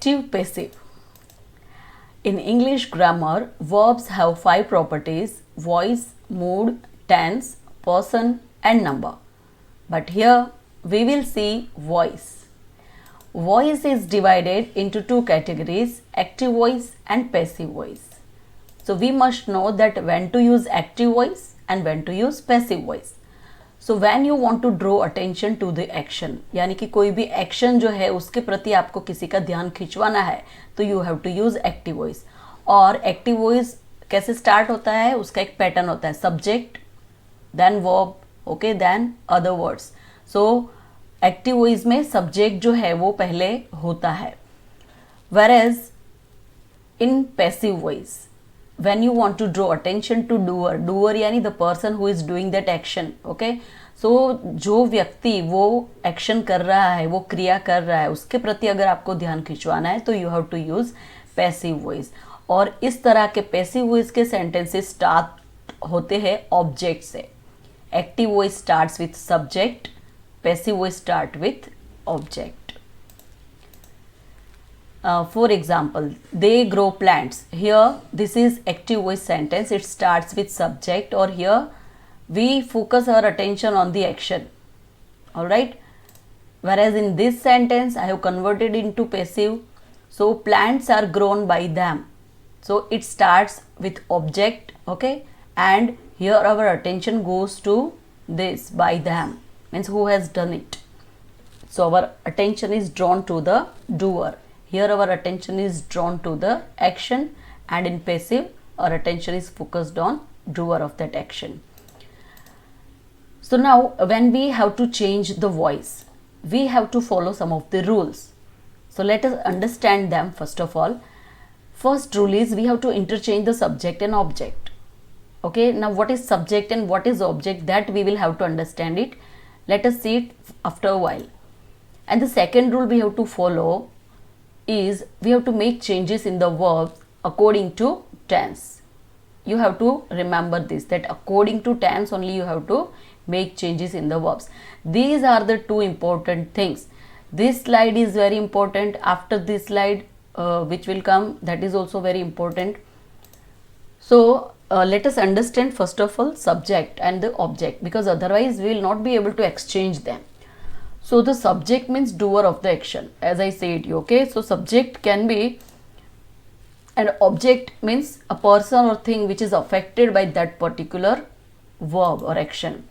Active, passive. In English grammar, verbs have 5 properties: voice, mood, tense, person and number. But here we will see voice. Voice is divided into 2 categories: active voice and passive voice. So we must know that when to use active voice and when to use passive voice. So when you want to draw attention to the action, यानी कि कोई भी action जो है उसके प्रति आपको किसी का ध्यान खिंचवाना है, तो you have to use active voice. और एक्टिव वॉइस कैसे स्टार्ट होता है, उसका एक पैटर्न होता है: subject, then verb, okay, then other words. So active voice में सब्जेक्ट जो है वो पहले होता है. whereas in passive voice, when you want to draw attention to doer यानी the person who is doing that action, okay, so जो व्यक्ति वो एक्शन कर रहा है, वो क्रिया कर रहा है, उसके प्रति अगर आपको ध्यान खिंचवाना है तो you have to use passive voice. और इस तरह के पैसिव वॉइस के सेंटेंसेस स्टार्ट होते हैं ऑब्जेक्ट से. Active voice starts with subject, passive voice start with object. For example, they grow plants. Here this is active voice sentence. It starts with subject, or here we focus our attention on the action. All right. Whereas in this sentence I have converted into passive. So plants are grown by them. So it starts with object, okay, and here our attention goes to this, by them, means who has done it. So our attention is drawn to the doer. Here our attention is drawn to the action, and in passive our attention is focused on doer of that action. So now when we have to change the voice, we have to follow some of the rules. So let us understand them first of all. First rule is we have to interchange the subject and object. Okay, now what is subject and what is object, that we will have to understand it. Let us see it after a while. And the second rule we have to follow is we have to make changes in the verbs according to tense. You have to remember this, that according to tense only you have to make changes in the verbs. These are the 2 important things. This slide is very important. After this slide which will come, that is also very important. So let us understand first of all subject and the object, because otherwise we will not be able to exchange them. So the subject means doer of the action, as I said you, okay. So subject can be, and object means a person or thing which is affected by that particular verb or action.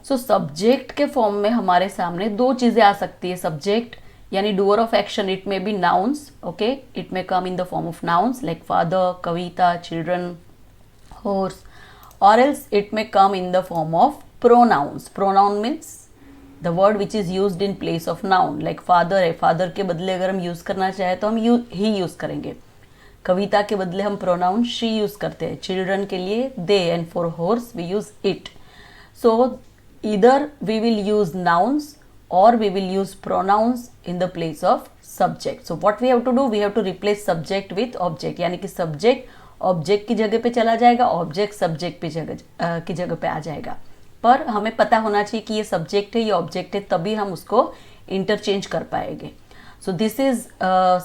So subject के form में हमारे सामने 2 चीज़ें आ सकती है. Subject यानी doer of action, it may be nouns, okay, it may come in the form of nouns like father, Kavita, children, horse, or else it may come in the form of pronouns. Pronoun means the word which is used in place of noun, like father है, father के बदले अगर हम use करना चाहे तो हम he use करेंगे. कविता के बदले हम pronoun she use करते हैं. children के लिए they, and for horse we use it. So either we will use nouns or we will use pronouns in the place of subject. So what we have to do, we have to replace subject with object, यानी कि subject object की जगह पे चला जाएगा, object subject की जगह पे आ जाएगा. पर हमें पता होना चाहिए कि ये सब्जेक्ट है, ये ऑब्जेक्ट है, तभी हम उसको इंटरचेंज कर पाएंगे. So this is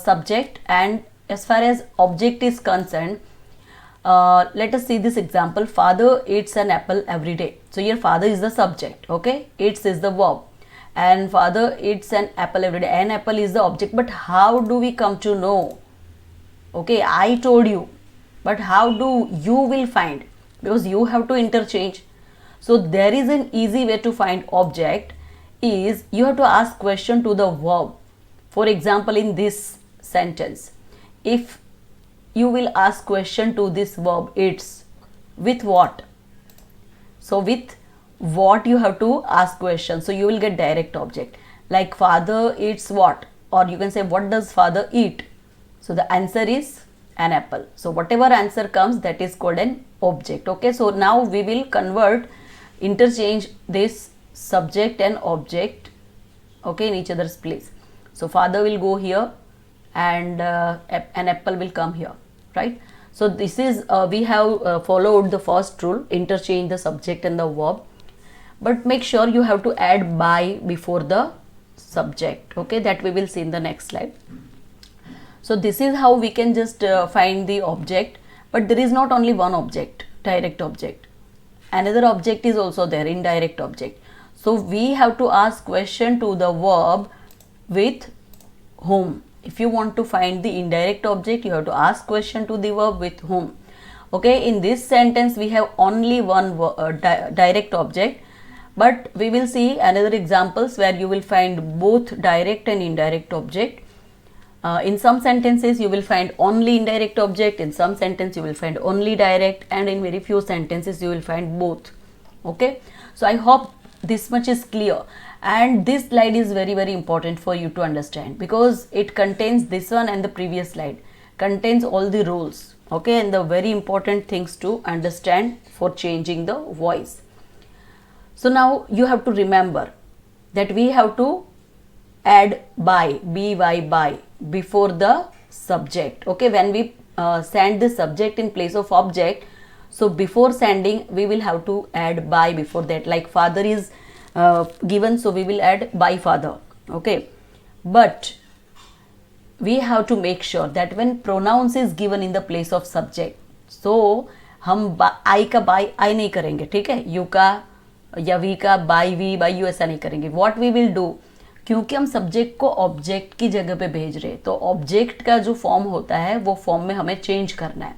subject, and as far as object is concern, let us see this example. Father eats an apple every day. So here father is the subject, okay, eats is the verb, and father eats an apple every day. An apple is the object. But how do we come to know? Okay, I told you, but how do you will find? Because you have to interchange. So there is an easy way to find object, is you have to ask question to the verb. For example, in this sentence, if you will ask question to this verb eats, with what? So with what you have to ask question, so you will get direct object. Like father eats what, or you can say what does father eat? So the answer is an apple. So whatever answer comes, that is called an object. Okay, so now we will interchange this subject and object, okay, in each other's place. So father will go here, and an apple will come here, right? So this is we have followed the first rule, interchange the subject and the verb, but make sure you have to add by before the subject, okay, that we will see in the next slide. So this is how we can just find the object, but there is not only one object, direct object. Another object is also there, indirect object. So we have to ask question to the verb with whom. If you want to find the indirect object, you have to ask question to the verb with whom. Okay, in this sentence we have only one direct object, but we will see another examples where you will find both direct and indirect object. In some sentences you will find only indirect object, in some sentence you will find only direct, and in very few sentences you will find both. Okay, so I hope this much is clear, and this slide is very important for you to understand, because it contains this one and the previous slide contains all the rules, okay, and the very important things to understand for changing the voice. So now you have to remember that we have to add by, by before the subject. Okay, when we send the subject in place of object, so before sending we will have to add by before that. Like father is given, so we will add by father. Okay, but we have to make sure that when pronouns is given in the place of subject, so हम आई का bye आई नहीं करेंगे, ठीक है, you का या we का bye we bye you ऐसा नहीं करेंगे. व्हाट वी विल डू, क्योंकि हम सब्जेक्ट को ऑब्जेक्ट की जगह पे भेज रहे हैं, तो ऑब्जेक्ट का जो फॉर्म होता है वो फॉर्म में हमें चेंज करना है,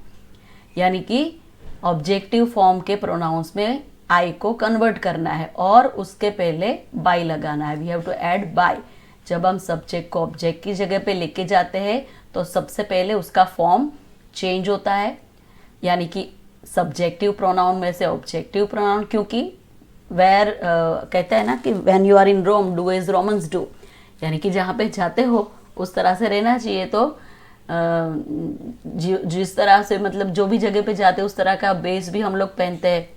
यानी कि ऑब्जेक्टिव फॉर्म के प्रोनाउंस में आई को कन्वर्ट करना है और उसके पहले बाय लगाना है. We have to add by. जब हम सब्जेक्ट को ऑब्जेक्ट की जगह पे लेके जाते हैं तो सबसे पहले उसका फॉर्म चेंज होता है, यानी कि सब्जेक्टिव प्रोनाउन में से ऑब्जेक्टिव प्रोनाउन, क्योंकि वेयर कहते हैं ना कि when you are in Rome do as Romans do, यानी कि जहाँ पे जाते हो उस तरह से रहना चाहिए. तो जिस तरह से मतलब जो भी जगह पे जाते हैं उस तरह का बेस भी हम लोग पहनते हैं.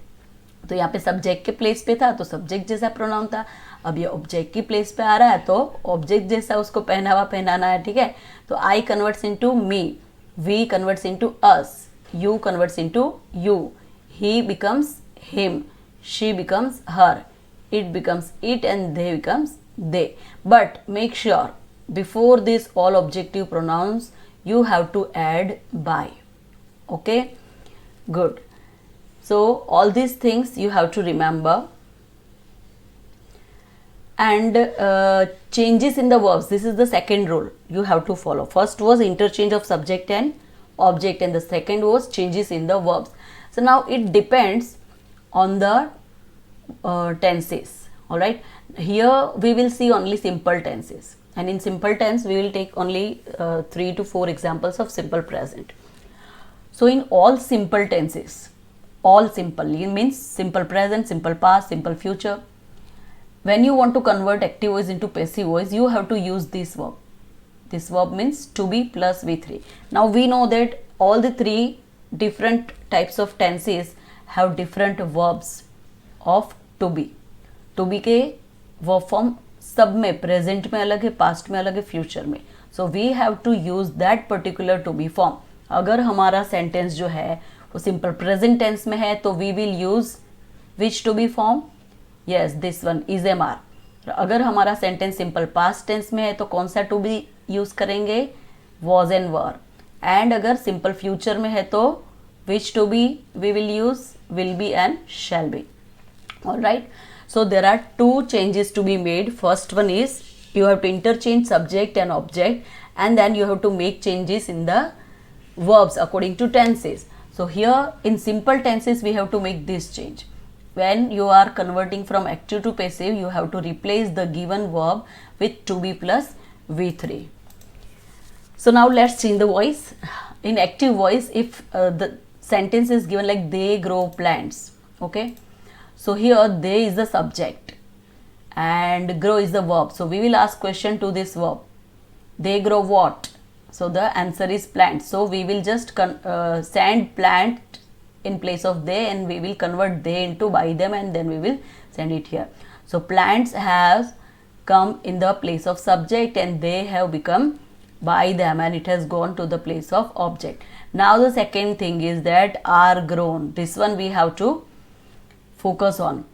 तो यहाँ पे सब्जेक्ट के प्लेस पे था तो सब्जेक्ट जैसा प्रोनाउन था, अब ये ऑब्जेक्ट की प्लेस पे आ रहा है तो ऑब्जेक्ट जैसा उसको पहनावा पहनाना है. ठीक है, तो I converts into me, we converts into us, you converts into you, he becomes him, she becomes her, it becomes it, and they becomes they. But make sure before this all objective pronouns you have to add by. Okay, good. So all these things you have to remember. And changes in the verbs, this is the second rule you have to follow. First was interchange of subject and object, and the second was changes in the verbs. So now it depends on the tenses. All right, here we will see only simple tenses, and in simple tense we will take only 3 to 4 examples of simple present. So in all simple tenses, all simple means simple present, simple past, simple future. When you want to convert active voice into passive voice, you have to use this verb. This verb means to be plus V3. Now we know that all the 3 different types of tenses have different verbs of to be. To be के verb form सब में, present में अलग है, past में अलग है, future में. So we have to use that particular to be form. अगर हमारा sentence जो है वो simple present tense में है तो we will use which to be form? Yes, this one is MR. अगर हमारा सेंटेंस सिंपल पास्ट टेंस में है तो कौन सा टू बी यूज करेंगे? Was and were. एंड अगर सिंपल फ्यूचर में है तो which to be we will use? Will be and shall be. Alright, so there are 2 changes to be made. First one is you have to interchange subject and object, and then you have to make changes in the verbs according to tenses. So here in simple tenses we have to make this change. When you are converting from active to passive, you have to replace the given verb with to be plus V3. So now let's change the voice. In active voice, if the sentence is given like they grow plants, okay, so here they is the subject and grow is the verb. So we will ask question to this verb. They grow what? So the answer is plant. So we will just send plant in place of they, and we will convert they into by them, and then we will send it here. So plants have come in the place of subject and they have become by them, and it has gone to the place of object. Now the second thing is that are grown. This one we have to focus on.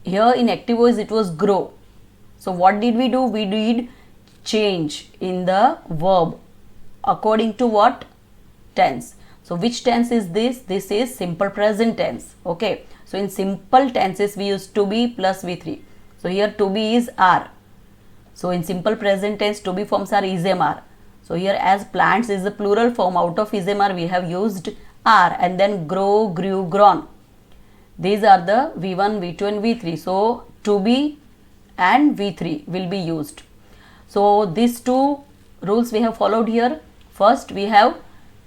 Here in active voice it was grow. So what did we do? We did change in the verb. according to what? Tense. So which tense is this? This is simple present tense. Okay. So in simple tenses we use to be plus V3. So here to be is are. So in simple present tense to be forms are is am are. So here as plants is the plural form, out of is am are we have used are, and then grow, grew, grown. These are the V1, V2 and V3. So to be and V3 will be used. So these two rules we have followed here. First we have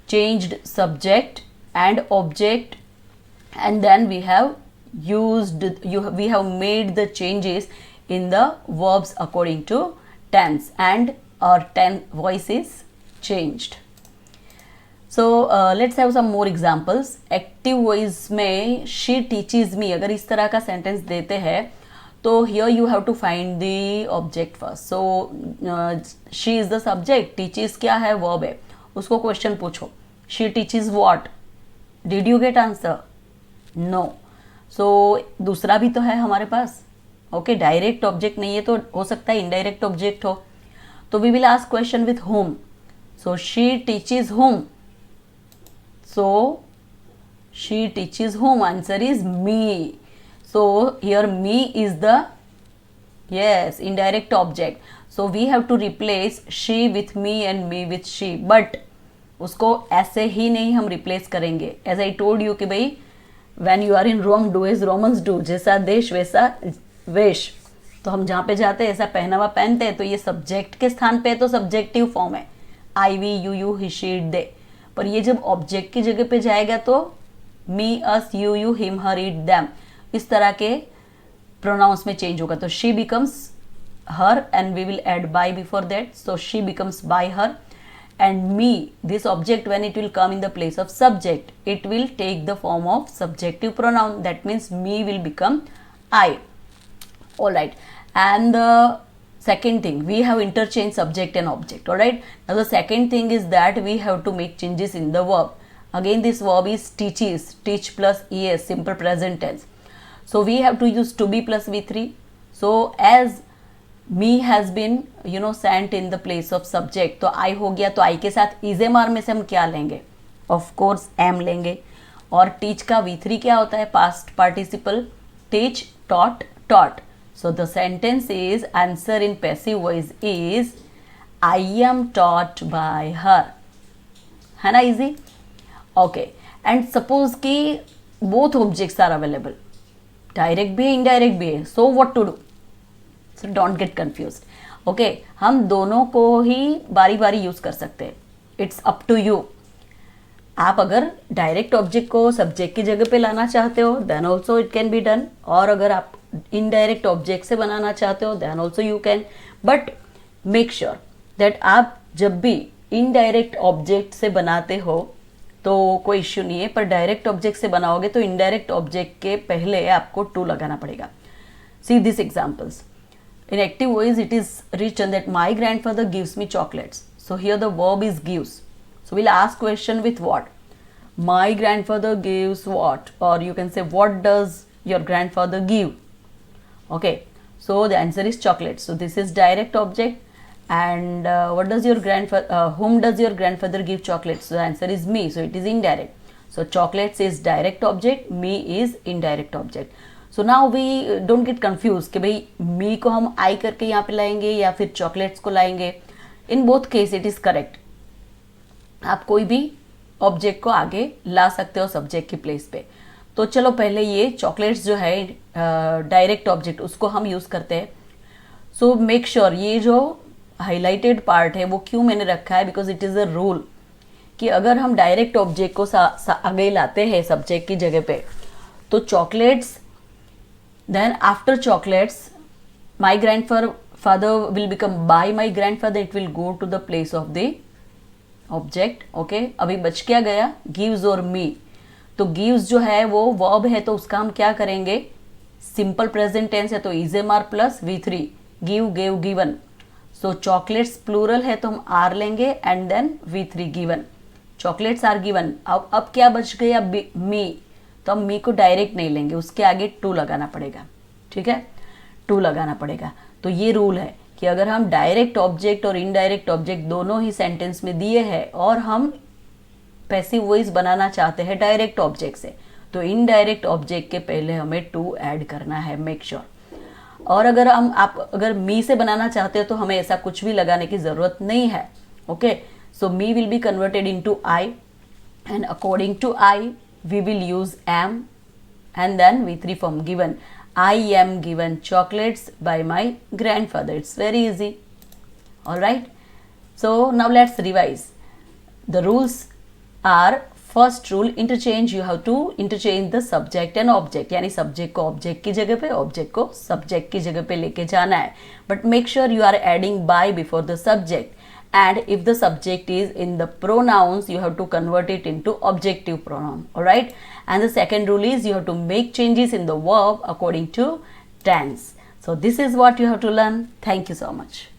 changed subject and object, and then we have we have made the changes in the verbs according to tense, and our voice is changed. So let's have some more examples. Active voice में she teaches me, अगर इस तरह का sentence देते हैं तो here you have to find the object first. So she is the subject, teaches क्या है, verb है. उसको क्वेश्चन पूछो, she teaches what? Did you get answer? No. So दूसरा भी तो है हमारे पास. ओके, डायरेक्ट ऑब्जेक्ट नहीं है तो हो सकता है इनडायरेक्ट ऑब्जेक्ट हो. तो we will ask question with whom. So she teaches whom? So she teaches whom? Answer is me. So here me is the indirect object. So we have to replace she with me and me with she. But उसको ऐसे ही नहीं हम replace करेंगे. As I told you कि भाई when you are in Rome, do as Romans do. जैसा देश वैसा वेश. तो हम जहाँ पे जाते हैं ऐसा पहनावा पहनते हैं. तो ये सब्जेक्ट के स्थान पे है तो सब्जेक्टिव फॉर्म है, I we you you he she it they. पर ये जब ऑब्जेक्ट की जगह पे जाएगा तो me us you you him her it them, इस तरह के प्रोनाउंस में चेंज होगा. तो she becomes her and we will add by before that. So she becomes by her, and me, this object when it will come in the place of subject, it will take the form of subjective pronoun. That means me will become I. All right. And the second thing, we have interchanged subject and object. All right. Now the second thing is that we have to make changes in the verb. Again this verb is teaches, teach plus es, simple present tense. So we have to use to be plus v3. So as me has been sent in the place of subject, तो I हो गया. तो I के साथ is am are में से हम क्या लेंगे? Of course am लेंगे. और teach का V3 क्या होता है? Past participle. Teach, taught, taught. So the sentence is, answer in passive voice is I am taught by her. है ना easy? Okay. And suppose कि both objects are available. Direct भी है, indirect भी है. So what to do? So don't get confused. Okay, हम दोनों को ही बारी बारी यूज कर सकते हैं. It's up to you. आप अगर डायरेक्ट ऑब्जेक्ट को सब्जेक्ट की जगह पे लाना चाहते हो then also it can be done, और अगर आप इनडायरेक्ट ऑब्जेक्ट से बनाना चाहते हो then also you can. But make sure that आप जब भी इनडायरेक्ट ऑब्जेक्ट से बनाते हो तो कोई इश्यू नहीं है, पर डायरेक्ट ऑब्जेक्ट से बनाओगे तो इनडायरेक्ट ऑब्जेक्ट के पहले आपको टू लगाना पड़ेगा. See this examples. In active voice it is written that my grandfather gives me chocolates. So here the verb is gives. So we'll ask question with what? My grandfather gives what? Or you can say what does your grandfather give? Okay. So the answer is chocolates. So this is direct object. And what does your whom does your grandfather give chocolates? So the answer is me. So it is indirect. So chocolates is direct object. Me is indirect object. So now we don't get confuse कि भाई मी को हम आई करके यहाँ पे लाएंगे या फिर चॉकलेट्स को लाएंगे. In both case it is correct. आप कोई भी ऑब्जेक्ट को आगे ला सकते हो सब्जेक्ट की प्लेस पे. तो चलो पहले ये चॉकलेट्स जो है डायरेक्ट ऑब्जेक्ट उसको हम यूज़ करते हैं. सो मेक श्योर ये जो हाईलाइटेड पार्ट है वो क्यों मैंने रखा है, because it is a rule कि अगर हम डायरेक्ट ऑब्जेक्ट को आगे लाते हैं सब्जेक्ट की जगह पे तो chocolates, then after chocolates my grandfather will become by my grandfather, it will go to the place of the object. okay, अभी बच क्या गया? gives और me. तो gives जो है वो verb है तो उसका हम क्या करेंगे? simple present tense है तो is am are plus v3. give, gave, given. so chocolates plural है तो हम are लेंगे and then v3 given. chocolates are given. अब क्या बच गया? me. तो हम मी को डायरेक्ट नहीं लेंगे, उसके आगे टू लगाना पड़ेगा. ठीक है, टू लगाना पड़ेगा. तो ये रूल है कि अगर हम डायरेक्ट ऑब्जेक्ट और इनडायरेक्ट ऑब्जेक्ट दोनों ही सेंटेंस में दिए हैं और हम पैसिव वॉइस बनाना चाहते हैं डायरेक्ट ऑब्जेक्ट से, तो इनडायरेक्ट ऑब्जेक्ट के पहले हमें टू ऐड करना है, मेक श्योर। और अगर आप अगर मी से बनाना चाहते हो तो हमें ऐसा कुछ भी लगाने की ज़रूरत नहीं है। Okay, so me will be converted into I and according to I we will use am and then V3 form given. I am given chocolates by my grandfather. It's very easy. Alright, so now let's revise. The rules are, first rule, interchange. You have to interchange the subject and object, यानी subject को object की जगह पे, object को subject की जगह पे लेके जाना है, but make sure you are adding by before the subject. And if the subject is in the pronouns, you have to convert it into objective pronoun. Alright, and the second rule is you have to make changes in the verb according to tense. So this is what you have to learn. Thank you so much.